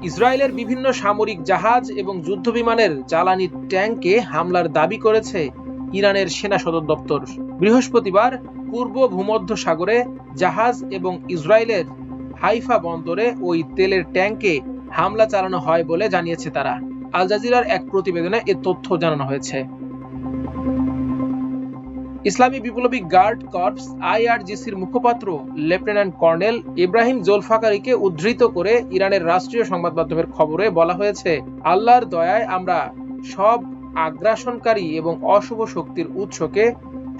ইসরায়েলের বিভিন্ন সামরিক জাহাজ এবং যুদ্ধবিমানের জ্বালানি ট্যাঙ্কে হামলার দাবি করেছে ইরানের সেনা সদর দপ্তর। বৃহস্পতিবার পূর্ব ভূমধ্য সাগরে জাহাজ এবং ইসরায়েলের হাইফা বন্দরে ওই তেলের ট্যাঙ্কে হামলা চালানো হয় বলে জানিয়েছে তারা। আল জাজিরার এক প্রতিবেদনে এ তথ্য জানানো হয়েছে। ইসলামী বিপ্লবী গার্ড কর্পস আইআরজিসির মুখপাত্র লেফটেন্যান্ট কর্নেল ইব্রাহিম জোলফাকারিকে উদ্ধৃত করে ইরানের রাষ্ট্রীয় সংবাদ মাধ্যমের খবরে বলা হয়েছে, আল্লাহর দয়ায় আমরা সব আগ্রাসনকারী এবং অশুভ শক্তির উৎসকে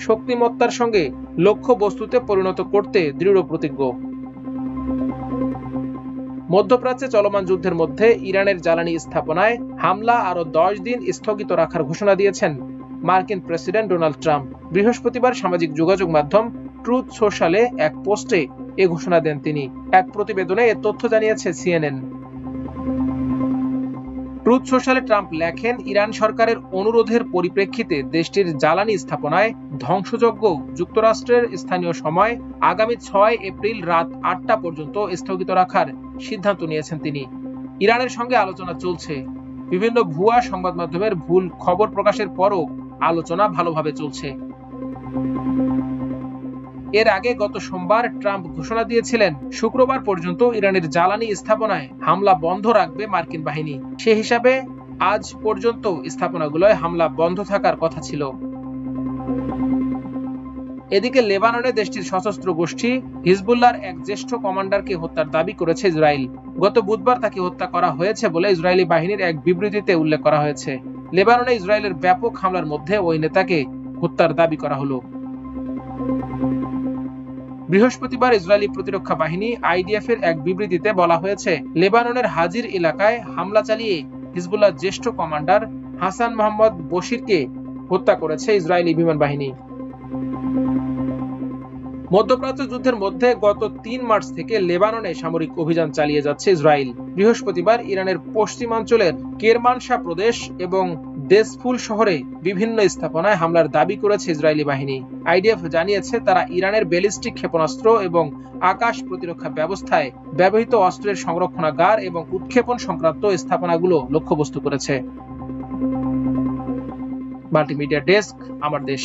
শক্তিমত্তার সঙ্গে লক্ষ্য বস্তুতে পরিণত করতে দৃঢ় প্রতিজ্ঞ। মধ্যপ্রাচ্যে চলমান যুদ্ধের মধ্যে ইরানের জ্বালানি স্থাপনায় হামলা আরো 10 দিন স্থগিত রাখার ঘোষণা দিয়েছেন মার্কিন প্রেসিডেন্ট ডোনাল্ড ট্রাম্প। বৃহস্পতিবার সামাজিক যোগাযোগ মাধ্যম ট্রুথ সোশ্যালে এক পোস্টে এ ঘোষণা দেন তিনি। এক প্রতিবেদনে এ তথ্য জানিয়েছে সিএনএন। ট্রুথ সোশ্যালে ট্রাম্প লেখেন, ইরান সরকারের অনুরোধের পরিপ্রেক্ষিতে দেশটির জ্বালানি স্থাপনায় ধ্বংসযজ্ঞ যুক্তরাষ্ট্রের স্থানীয় সময় আগামী 6 এপ্রিল রাত 8টা পর্যন্ত স্থগিত রাখার সিদ্ধান্ত নিয়েছেন তিনি। ইরানের সঙ্গে আলোচনা চলছে। বিভিন্ন ভুয়া সংবাদ মাধ্যমের ভুল খবর প্রকাশের পরও আলোচনা ভালোভাবে চলছে। এর আগে গত সোমবার ট্রাম্প ঘোষণা দিয়েছিলেন, শুক্রবার পর্যন্ত ইরানের জ্বালানি স্থাপনায় হামলা বন্ধ রাখবে মার্কিন বাহিনী। সে হিসাবে আজ পর্যন্ত স্থাপনাগুলোয় হামলা বন্ধ থাকার কথা ছিল। এদিকে লেবাননে দেশটির সশস্ত্র গোষ্ঠী হিজবুল্লাহর এক জ্যেষ্ঠ কমান্ডারকে হত্যার দাবি করেছে ইসরায়েল। গত বুধবার তাকে হত্যা করা হয়েছে বলে ইসরায়েলি বাহিনীর এক বিবৃতিতে উল্লেখ করা হয়েছে। লেবাননে ইসরায়েলের ব্যাপক হামলার মধ্যে ওই নেতাকে হত্যার দাবি করা হলো। বৃহস্পতিবার ইসরায়েলি প্রতিরক্ষা বাহিনী আইডিএফ এর এক বিবৃতিতে বলা হয়েছে, লেবাননের হাজির এলাকায় হামলা চালিয়ে হিজবুল্লাহর জ্যেষ্ঠ কমান্ডার হাসান মোহাম্মদ বশিরকে হত্যা করেছে ইসরায়েলি বিমান বাহিনী। মধ্যপ্রাচ্য যুদ্ধের মধ্যে গত 3 মার্চ থেকে লেবাননে সামরিক অভিযান চালিয়ে যাচ্ছে ইসরায়েল। বৃহস্পতিবার ইরানের পশ্চিমাঞ্চলের কেরমানশা প্রদেশ এবং দেসফুল শহরে বিভিন্ন স্থাপনায় হামলার দাবি করেছে ইসরায়েলি বাহিনী। আইডিএফ জানিয়েছে, তারা ইরানের ব্যালিস্টিক ক্ষেপণাস্ত্র এবং আকাশ প্রতিরক্ষা ব্যবস্থায় ব্যবহৃত অস্ত্রের সংরক্ষণাগার এবং উৎক্ষেপণ সংক্রান্ত স্থাপনাগুলো লক্ষ্যবস্তু করেছে। মাল্টিমিডিয়া ডেস্ক, আমার দেশ।